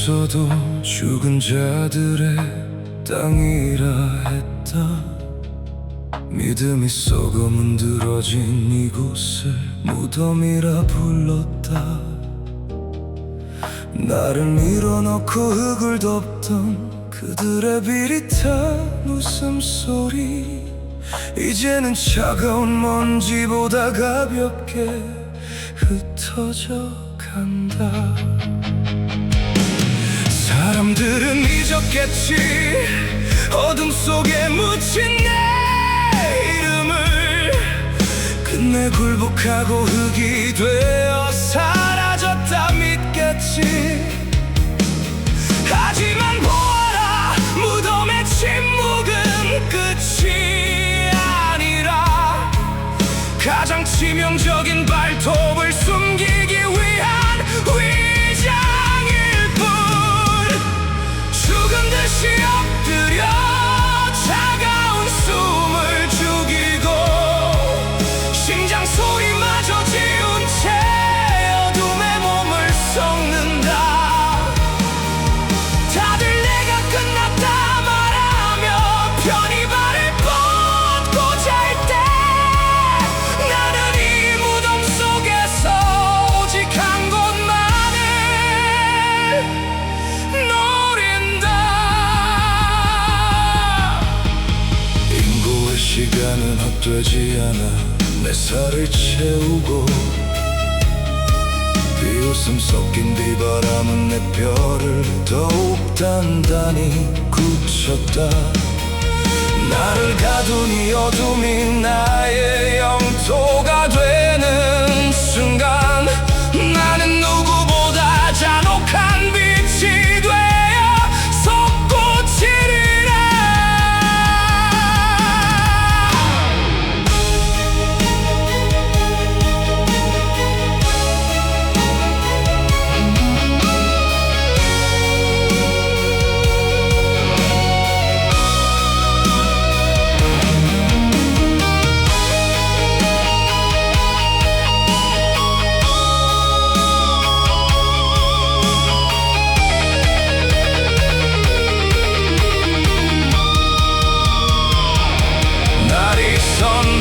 있어도 죽은 자들의 땅이라 했다. 믿음이 썩어 문드러진 이곳을 무덤이라 불렀다. 나를 밀어넣고 흙을 덮던 그들의 비릿한 웃음소리, 이제는 차가운 먼지보다 가볍게 흩어져 간다. 사람들은 잊었겠지, 어둠 속에 묻힌 내 이름을. 끝내 굴복하고 흙이 되어 사라졌다 믿겠지. 하지만 보아라, 무덤의 침묵은 끝이 아니라 가장 치명적인 발톱을 숨기기 위한 위장일 뿐. 죽은 듯이 엎드려 차가운 숨을 죽이고 심장 소리마저 지운 채 어둠의 몸을 썩는다. 다들 내가 끝났다 말하며 편히 발을 뻗고 잘 때 나는 이 무덤 속에서 오직 한 곳만을 노린다. 인고의 시간은 헛되지 않아 내 살을 채우고, 비웃음 섞인 비바람은 내 뼈를 더욱 단단히 굳혔다. 나를 가둔 이 어둠이 나의 영토가 되는 순간 나는 누구보다 잔혹한 빛이 되어 솟구치리라.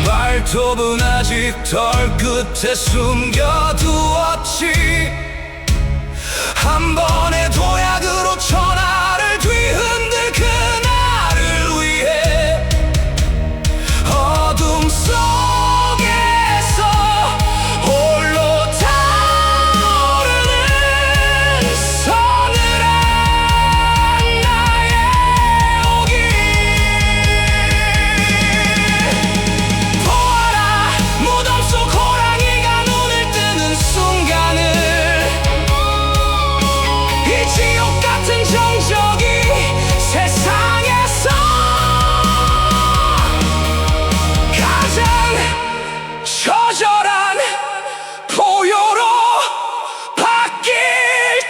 발톱은 아직 덜 끝에 숨겨두었지. 한 번의 도약으로 천하를 뒤흔들 그날을 위해 어둠 속에서 홀로 타오르는 서늘한 나의 오기. 무덤 속 호랑이가 눈을 뜨는 순간을 이 지옥 같은 정적이 세상에서 가장 처절한 포효로 바뀔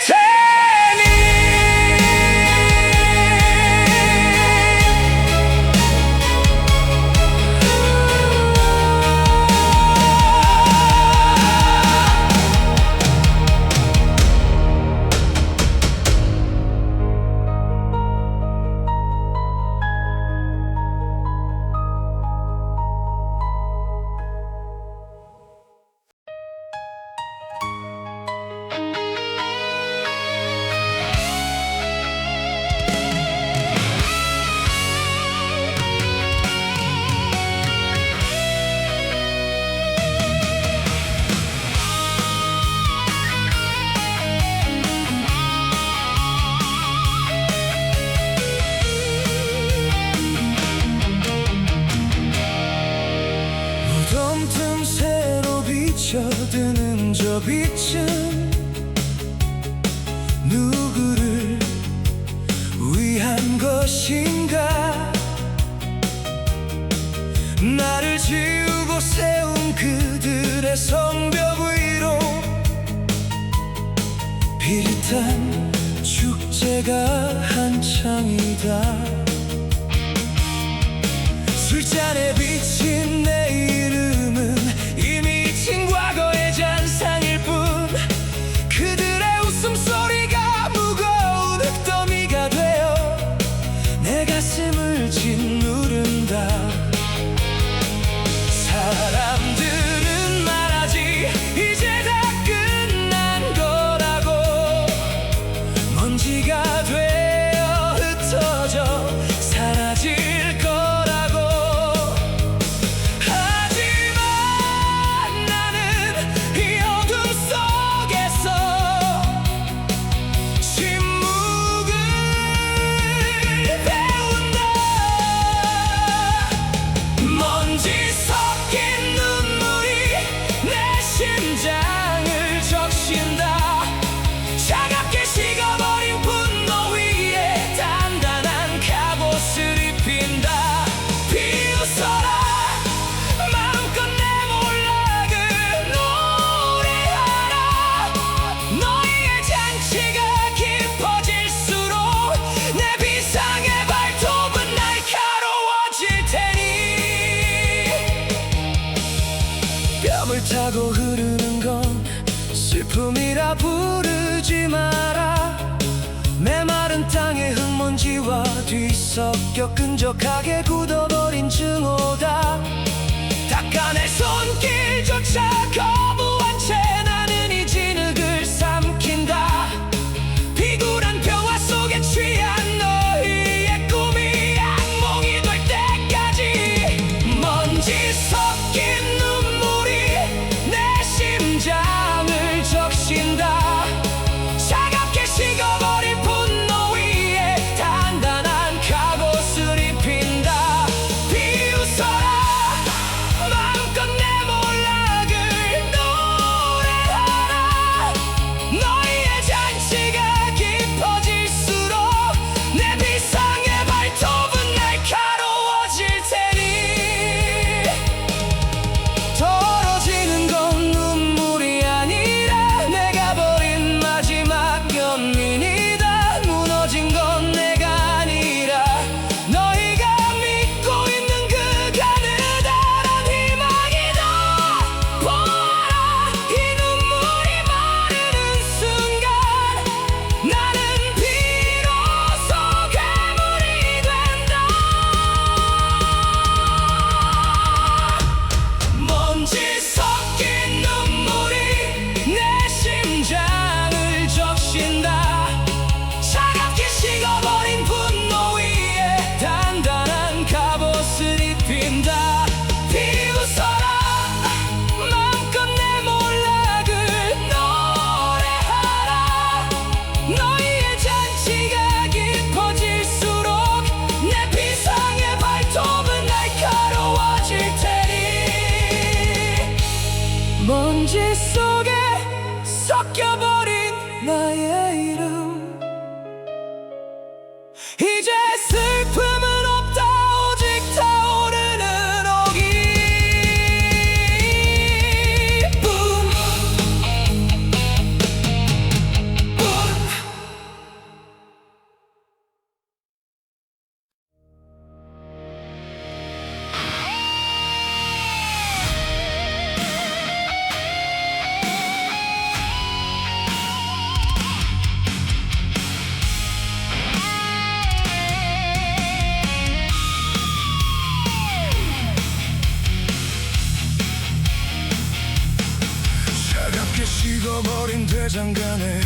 테니. 무덤 틈새로 비춰드는 저 빛은 누구를 위한 것인가. 나를 지우고 세운 그들의 성벽 위로 비릿한 축제가 한창이다. 술잔에 비친 내 이름은 이미 진 과거의 잔상일 뿐. 그들의 웃음소리가 무거운 섞여 끈적하게 굳어버린 증오다. 닦아낼 손길조차 거부한 채 나는 이 진흙을 삼킨다. 비굴한 평화 속에 취한 너희의 꿈이 악몽이 될 때까지 먼지 섞인 눈물이 내 심장을 적신다. 차갑게 식어버린 분노 위에 단단한 갑옷을 입힌다. 비웃어라 마음껏 내 몰락을 노래하라. 너희의 잔치가 깊어질수록 내 비상의 발톱은 날카로워질 테니 떨어지는 건 눈물이 아니라 내가 버린 마지막 연민이다. 무너진 건 내가 아니라 너희가 믿고 있는 그 가느다란 희망이다. 보아라 이 눈물이 마르는 순간 나는 비로소 괴물이 된다. 먼지 섞인 눈물이 내 심장을 적신다. 차갑게 식어버린 분노 위에 단단한 갑옷을 입힌다. 비웃어라 마음껏 내 몰락을 노래하라. 너희의 잔치가 깊어질수록 내 비상의 발톱은 날카로워질 테니 먼지 속에 섞여버린 나의 이름 이제 슬픔은 없다. 오직 타오르는 기쁨. 차갑게 식어버린 대장간의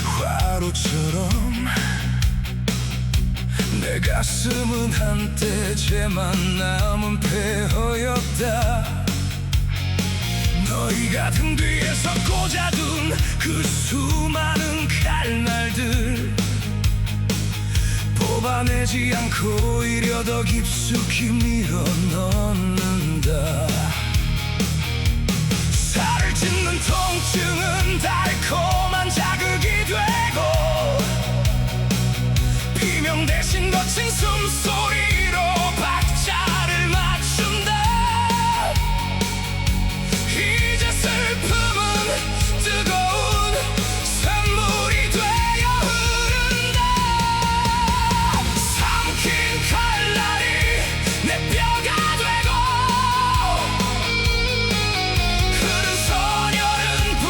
화로처럼 내 가슴은 한때 죄만 남은 폐허였다. 너희가 등 뒤에서 꽂아둔 그 수많은 칼날들 뽑아내지 않고 오히려 더 깊숙이 밀어넣는다. 살을 찢는 통증은 달콤한 자극이 되고 비명 대신 거친 숨소리로 박자를 맞춘다. 이제 슬픔은 뜨거운 샘물이 되어 흐른다. 삼킨 칼날이 내 뼈가 되고 흐른 선혈은 불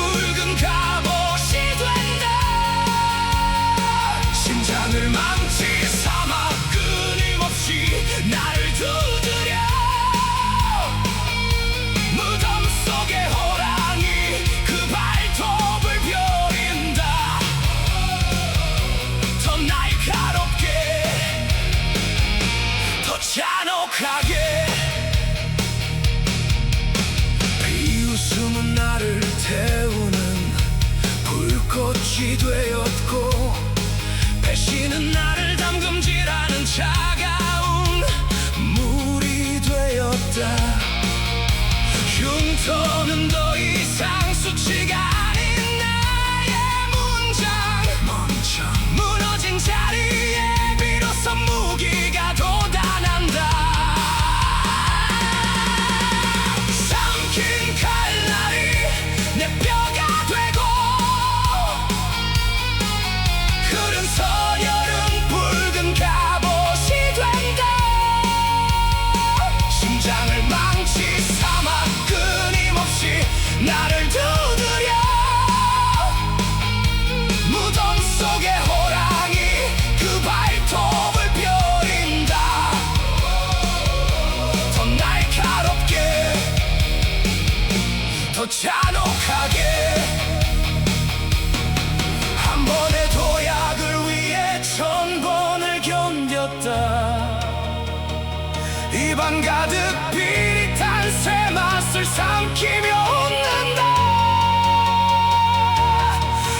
입안 가득 비릿한 쇠맛을 삼키며 웃는다.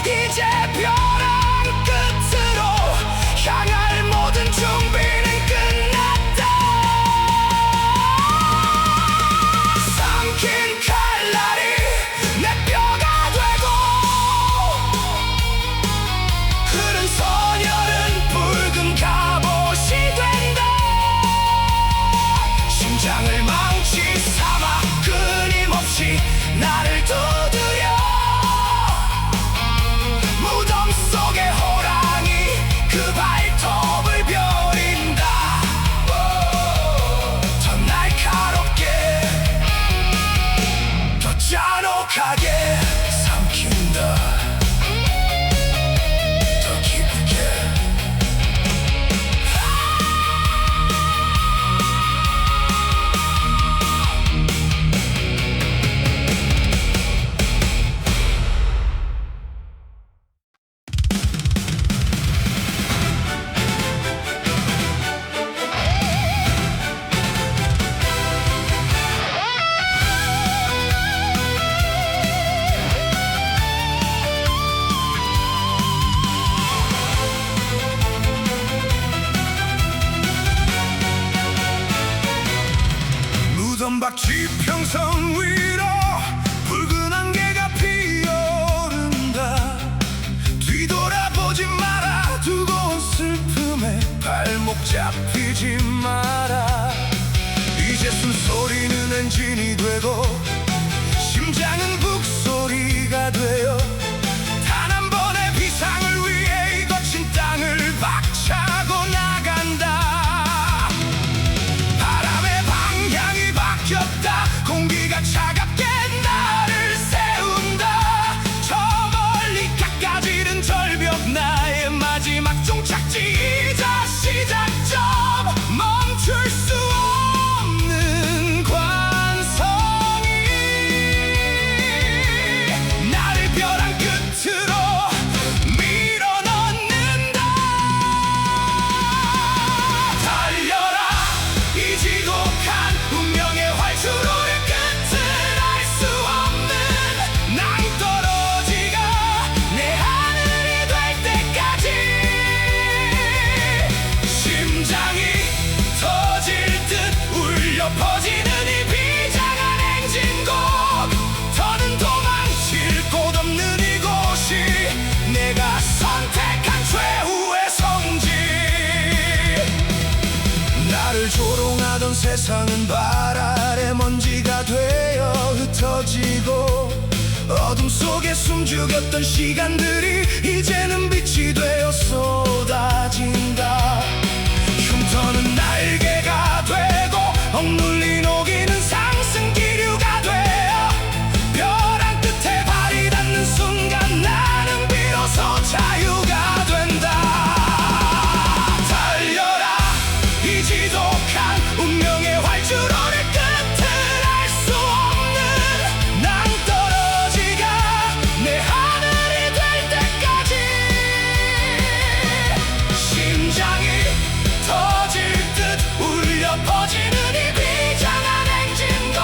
이제 벼랑 끝으로 향할 모든 준비는 끝났다. 삼킨 칼날이 내 뼈가 되고 흐른 선혈은 붉은 갑옷이 된다. 심장을 망치 삼아 끊임없이 나를 두드려 무덤 속의 호랑이 그 발톱을 벼린다. 더 날카롭게 더 잔혹하게 삼킨다. 더 깊게 무덤 밖 지평선 위로 붉은 안개가 피어오른다. 뒤돌아보지 마라. 두고온 슬픔에 발목 잡히지 마라. 이제 숨소리는 엔진이 되고 심장은 북소리가 되어 단 한 번의 비상을 위해 이 거친 땅을 박차고 나간다. 바람의 방향이 바뀌었다. 공기가 차갑게 나를 세운다. 저 멀리 가까지는 절벽 나의 마지막 종착지이자 시작점. 멈출 수 없는 관성이 나를 벼랑 끝으로 밀어넣는다. 달려라 이 지독한 운명의 활주로를. 끝을 알 수 없는 낭떠러지가 내 하늘이 될 때까지 심장이 터질 듯 울려 퍼지는 이 비장한 행진곡. 더는 도망칠 곳 없는 이곳이 내가 선택한 최후의 성지. 나를 조롱하던 세상은 발 아래 먼지가 되어 흩어지고 어둠 속에 숨죽였던 시간들이 이제는 빛이 되어 쏟아진다. 흉터는 날개가 되고 억눌린 오기는 상승 기류가 되어 벼랑 끝에 발이 닿는 순간 나는 비로소 자유가 된다. 달려라 이 지독한 운명의 활주로를. 끝을 알 수 없는 낭떠러지가 내 하늘이 될 때까지 심장이 터질 듯 울려 퍼지는 이 비장한 행진곡.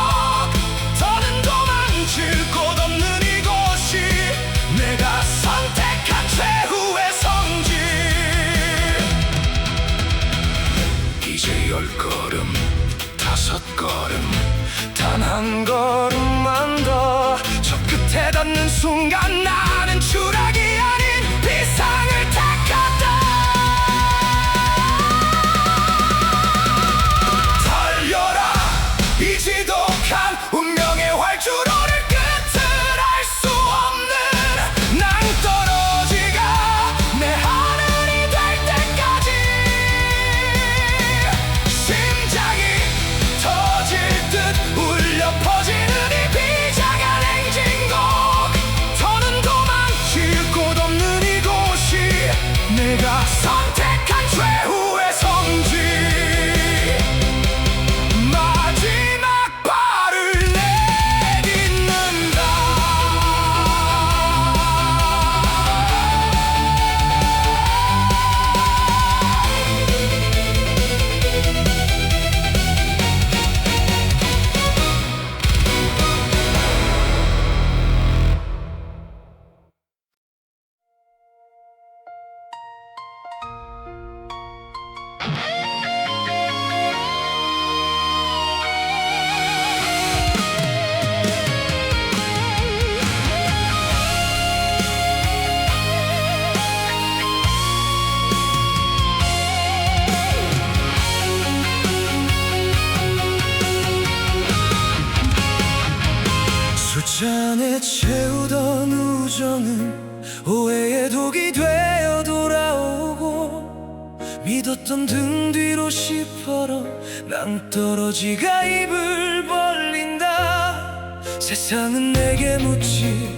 더는 도망칠 곳 없는 이곳이 내가 선택한 최후의 성지. 이제 10걸음 5걸음 단 한 걸음만 더 저 끝에 닿는 순간 나는 추락이 아닌 비상을 택한다. 달려라 이 지독한 운명의 활주로를. 끝을 알 수 없는 낭떠러지가 내 하늘이 될 때까지 심장이 터질 듯 울려 퍼지는 이 비장한 행진곡. 더는 도망 우정은 오해의 독이 되어 돌아오고 믿었던 등 뒤로 시퍼러 낭떠러지가 입을 벌린다. 세상은 내게 묻지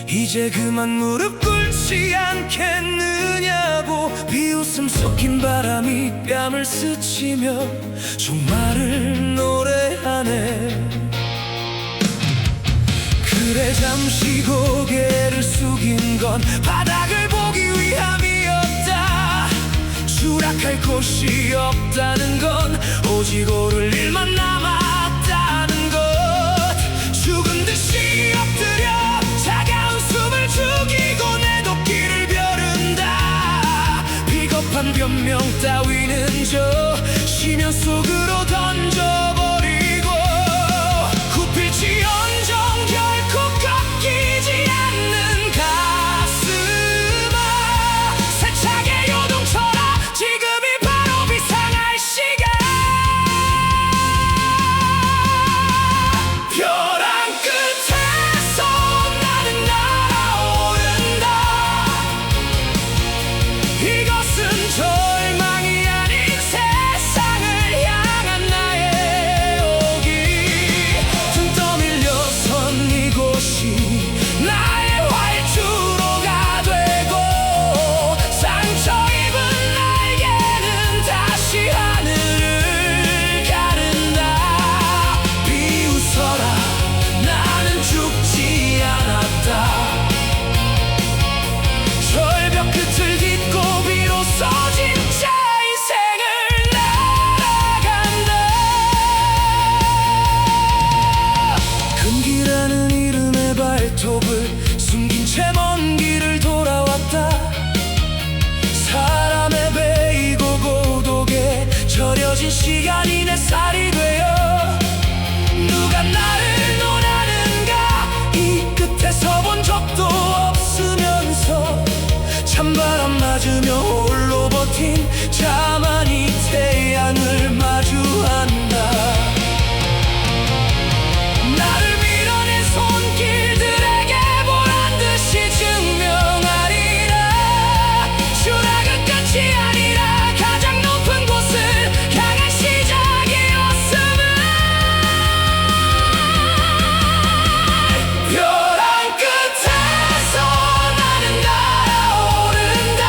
이제 그만 무릎 꿇지 않겠느냐고. 비웃음 섞인 바람이 뺨을 스치며 종말을 노래하네. 그래 잠시 고개를 숙인 건 바닥을 보기 위함이었다. 추락할 곳이 없다는 건 오직 오를 일만 남았다는 것. 죽은 듯이 엎드려 차가운 숨을 죽이고 내 도끼를 벼른다. 비겁한 변명 따위는 저 시면 속으로 던져버리고 구필지언정 결코 꺾이지 않는 가슴아, 세차게 요동쳐라. 지금이 바로 비상할 시간. 벼랑 끝에서 나는 날아오른다. 이것은 절망이 아닌 세상을 향한 나의 오기. 등 떠밀려 선 이곳이 나의 활주로가 되고 상처 입은 날개는 다시 하늘을 가른다. 비웃어라, 나는 죽지 않았다. 절벽 끝을 딛고 비로소 진짜 인생을 날아간다. 금기라는 이름의 발톱을 숨긴 채 먼 길을 돌아왔다. 사람의 베이고 고독에 절여진 시간이 내 살이 되어 누가 나를 논하는가. 이 끝에 서본 적도 없으면서 찬바람 맞으며 홀로 버틴 자만이 태양을 마주한다. 나를 밀어낸 손길들에게 보란듯이 증명하리라. 추락은 끝이 아니라 가장 높은 곳을 향한 시작이었음을. 벼랑 끝에서 나는 날아오른다.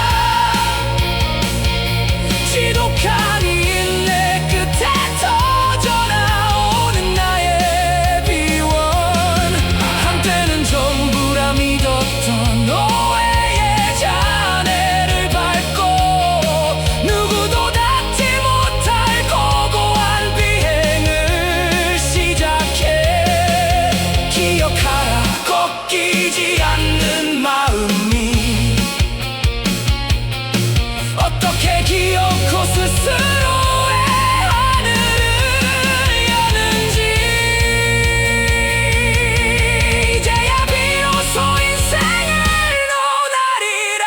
지독한 인내 끝에 터져나오는 나의 비원. 한때는 전부라 믿었던 오해의 잔해를 밟고 누구도 닿지 못할 고고한 비행을 시작해. 기억하라, 꺾이지 않는 마음이 어떻게 기어코 스스로의 하늘을 여는지. 이제야 비로소 인생을 논하리라.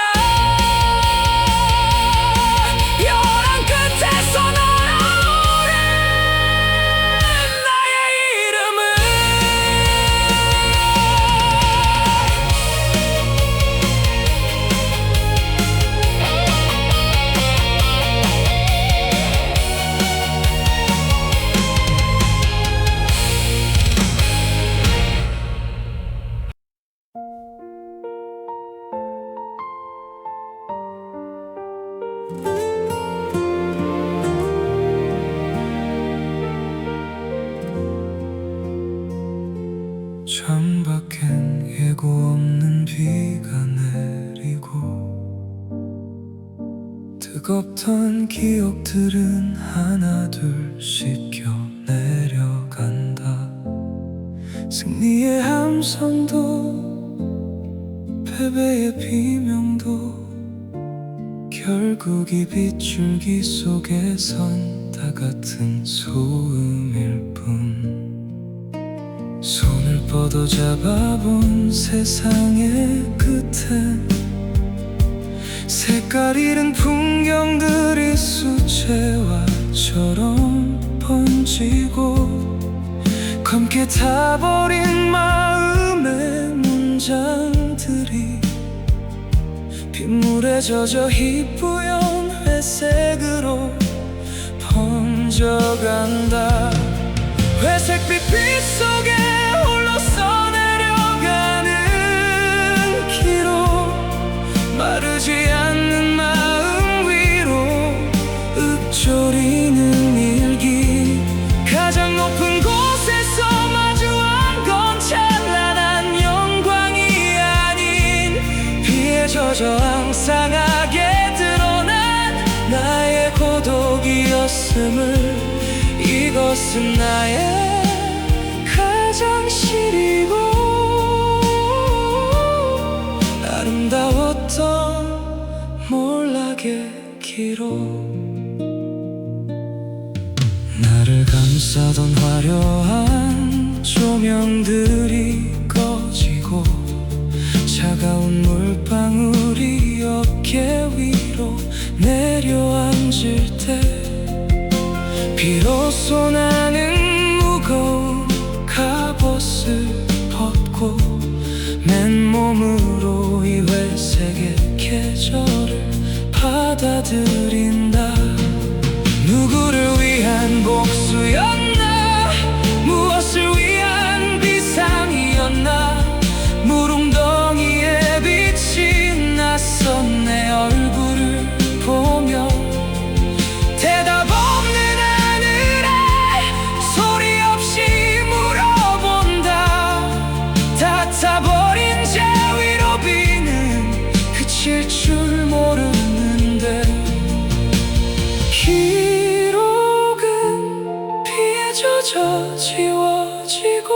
벼랑 끝에서 날아오른 나의 이름을. 창밖엔 예고 없는 비가 내리고 뜨겁던 기억들은 하나 둘씩 껴내려간다. 승리의 함성도 패배의 비명도 결국 이 빗줄기 속에선 다 같은 소음일 뿐. 손을 뻗어 잡아본 세상의 끝엔 색깔 잃은 풍경들이 수채화처럼 번지고 검게 타버린 마음의 문장 조명들이 빗물에 젖어 희뿌연 회색으로 번져간다. 회색빛 빗속에 홀로 써내려가는 기로 마르지 않는 마음 위로 읊조리는 일기. 가장 높은 곳에서 마주한 건 찬란한 영광이 아닌 비에 젖어 앙상하게 드러난 나의 고독이었음을. 이것은 나의 가장 시리고 아름다웠던 몰락의 기로. 나를 감싸던 화려한 조명들이 꺼지고 차가운 물방울이 어깨 위로 내려앉을 때 비로소 나는 무거운 갑옷을 벗고 맨몸으로 이 회색의 계절을 받아들인다. 누구를 위한 복수였나, 무엇을 위한 비상이었나. 물웅덩이에 비친 낯선 내 얼굴을 보며 대답 없는 하늘에 소리 없이 물어본다. 닿아버린 재 위로 비는 그칠 줄 모르는데 기록은 피에 젖어 지워지고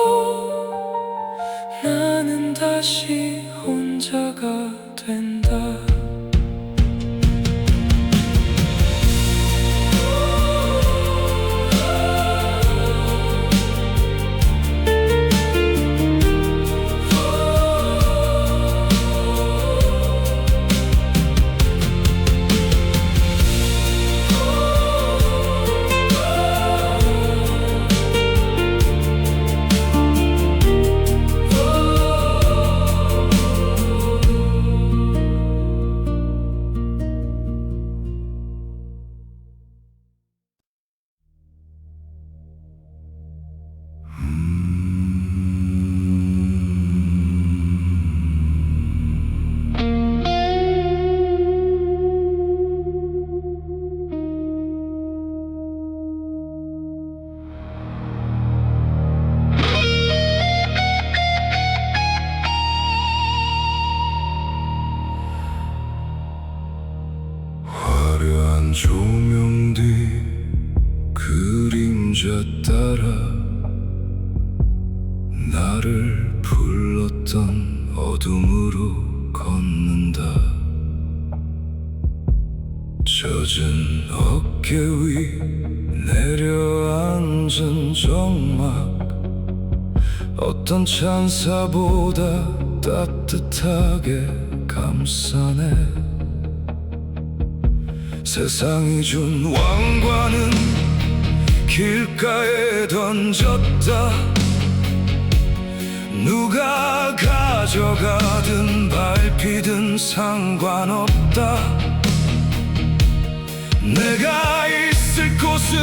나는 다시 혼자가 된다. 화려한 조명 뒤 그림자 따라 나를 불렀던 어둠으로 걷는다. 젖은 어깨 위 내려앉은 정막, 어떤 찬사보다 따뜻하게 감싸네. 세상이 준 왕관은 길가에 던졌다. 누가 가져가든 밟히든 상관없다. 내가 있을 곳은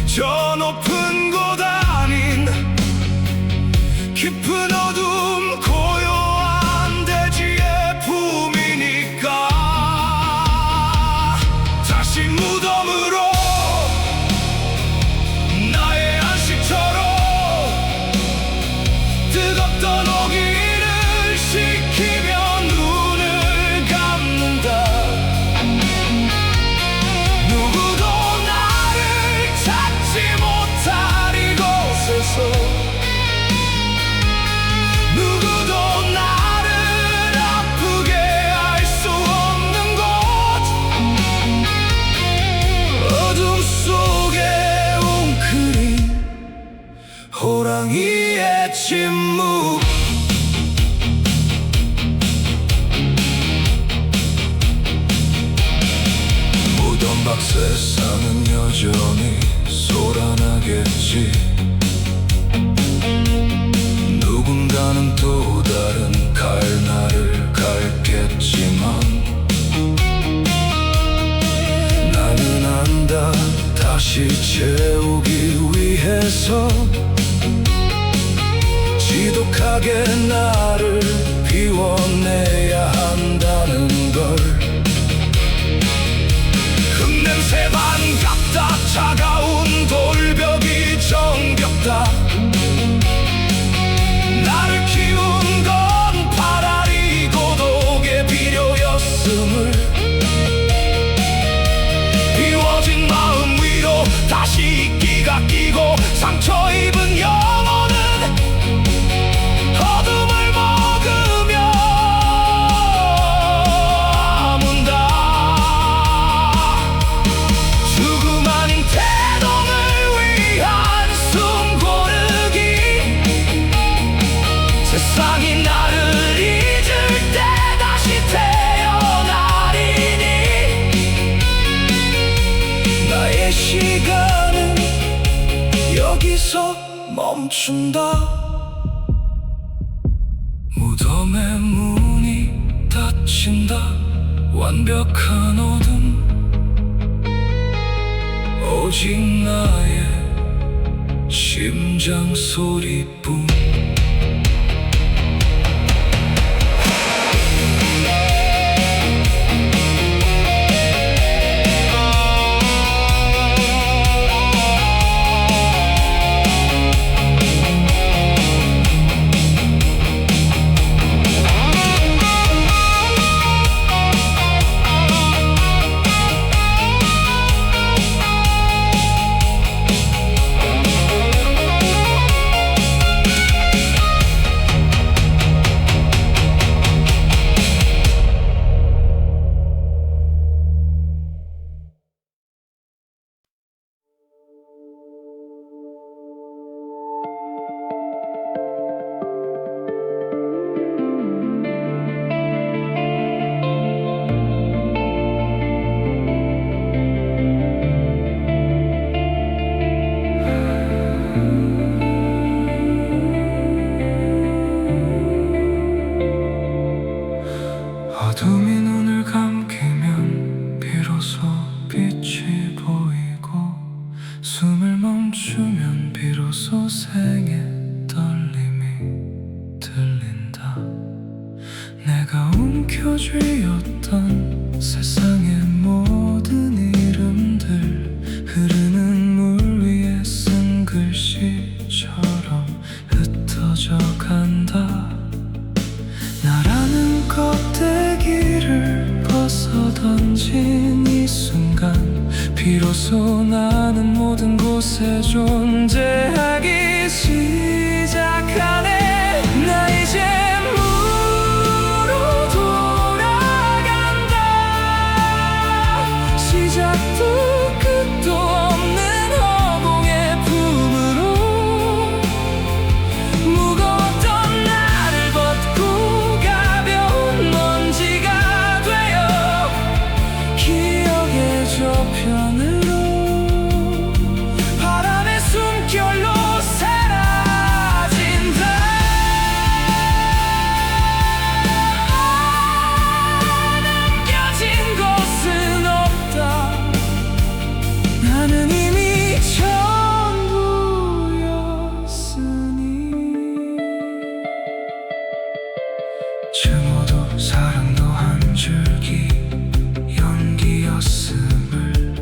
저 높은 곳 아닌 깊은 어둠 고요한 대지의 품이니까. 다시 무덤으로 나의 안식처로 뜨겁던 오기를 식히며 눈을 감는다. 누구도 나를 찾지 못할 이곳에서 누구도 나를 아프게 할 수 없는 곳. 어둠 속에 웅크린 호랑이의 침묵. 무덤 밖 세상은 여전히 소란하겠지. 누군가는 또 다른 갈망 비친다 완벽한 어둠 오직 나의 심장 소리뿐 어둠이 눈을 감기면 비로소 빛이 보이고 숨을 멈추면 비로소 생의 떨림이 들린다 내가 움켜쥐었던 세상의 모든 이름들 흐르는 물 위에 쓴 글씨처럼 흩어져 간다 나라는 껍데기를 벗어던진 이 순간 비로소 나는 모든 곳에 존재하기 시작하네 나 이제 무로 돌아간다 시작도 끝도 없는 허공의 품으로 무거웠던 나를 벗고 가벼운 먼지가 되어 기억의 저편으로 바람의 숨결로 사라진다 남겨진 것은 없다 나는 이미 전부였으니 증오도 사랑도 한 줄기 연기였음을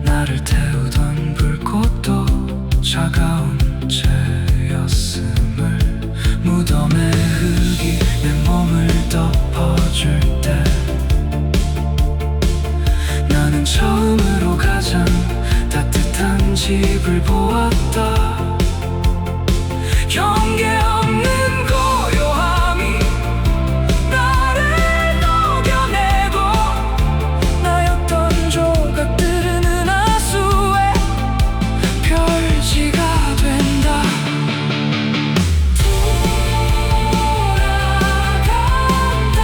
나를 태우던 불꽃도 차가운 채였음을 무덤의 흙이 내 몸을 덮어줄 때 나는 처음으로 가장 따뜻한 집을 보았다 경계 없는 고요함이 나를 녹여내고 나였던 조각들은 은하수의 별지가 된다 돌아간다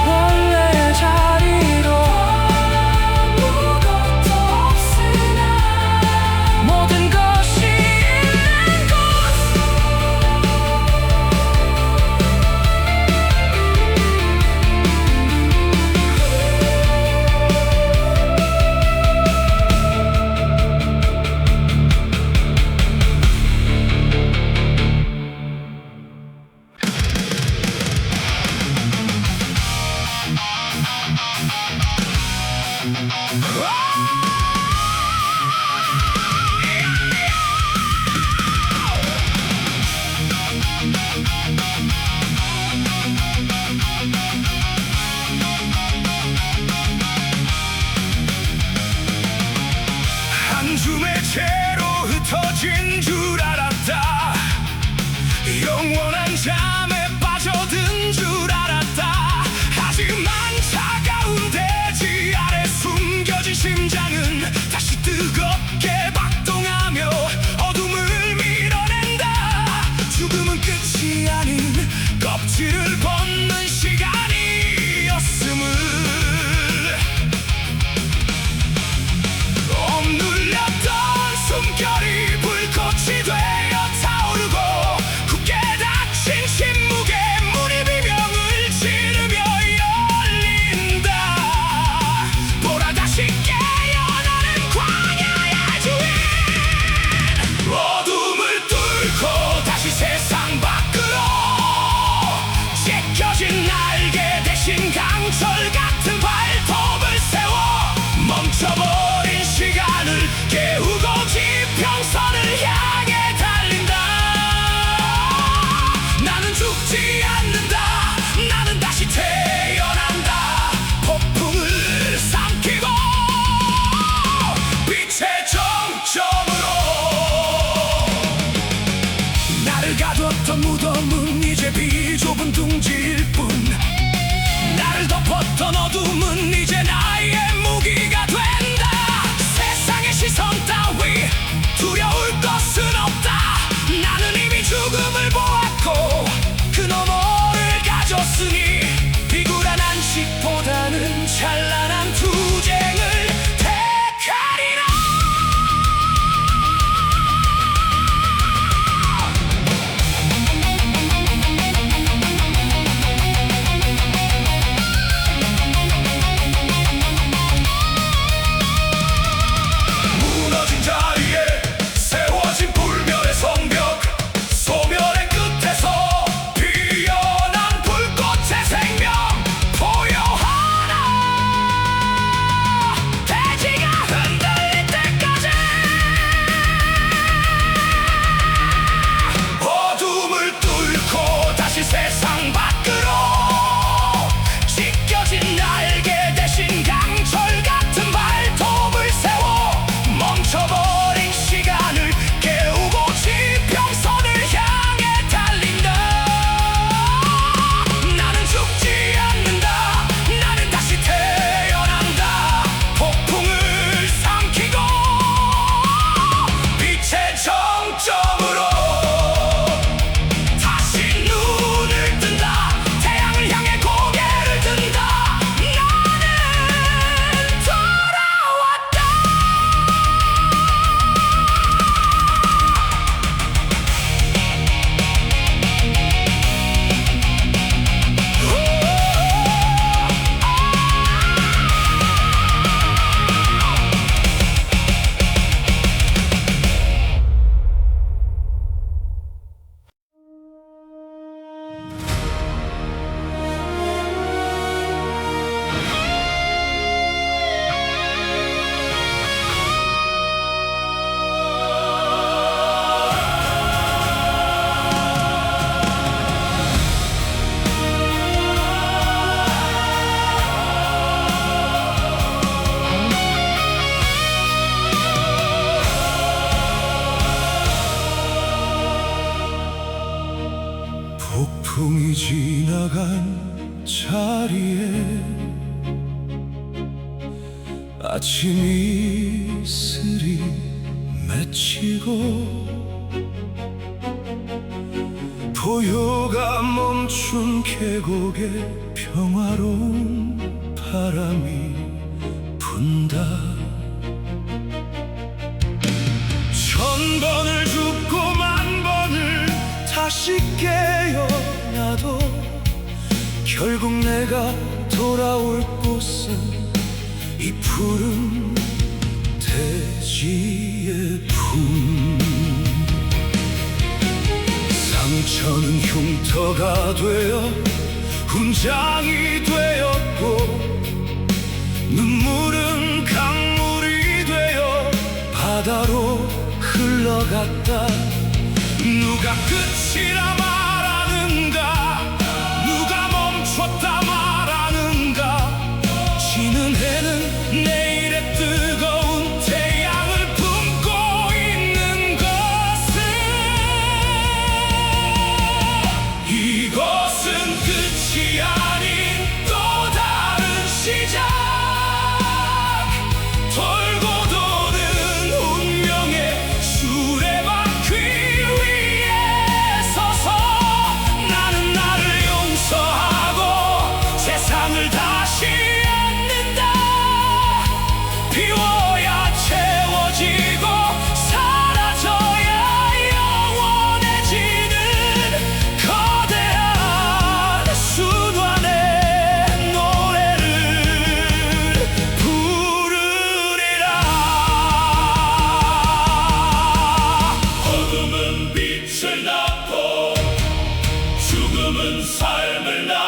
원래의 자리로 아무것도 없으나 모든 찢겨진 날개 대신 강철 같은 발톱을 세워 멈춰버린 시간을 깨우고 지평선을 향해 달린다. 나는 죽지 않는다. 나는 다시 태어난다. 폭풍을 삼키고 빛의 정점으로. 나를 가뒀던 무덤은 이제 비좁은 둥지일 뿐. 나를 덮었던 어둠은 이제 나의 무기가 된다. 세상의 시선 따위 두려울 것은 없다. 나는 이미 죽음을 보았고 그 너머를 가졌으니 비굴한 안식보다는 찬란한 투쟁을 택하리라. 무너진 자리에 세워진 불멸의 성벽, 소멸의 끝에서 피어난 불꽃의 생명 보여하나. 대지가 흔들릴 때까지 어둠을 뚫고 다시 세상 밖으로 찢겨진 날개 대신 강철 같은 발톱을 세워 멈춰버린 시간을 깨우고 지평선을 향해 달린다. 나는 죽지 않는다. 나는 다시 태어난다. 폭풍을 삼키고 빛의 정점으로 다시 눈을 뜬다. 태양을 향해 고개를 든다. 나는 돌아왔다. 폭풍이 지나간 자리에 아침 이슬이 맺히고 포효가 멈춘 계곡에 평화로운 바람이 분다. 1000번을 죽고 10,000번을 다시 깨어나도 결국 내가 돌아올 곳은 이 푸른 대지의 품. 상처는 흉터가 되어 훈장이 되었고 눈물은 강물이 되어 바다로 흘러갔다. 누가 끝이라 말하는가? 누가 멈췄다 말하는가? 지는 해는 내일의 뜨거운 태양을 품고 있는 것은 이것은 끝이 아닌 또 다른 시작. 돌고 도는 운명의 수레바퀴. 삶을 나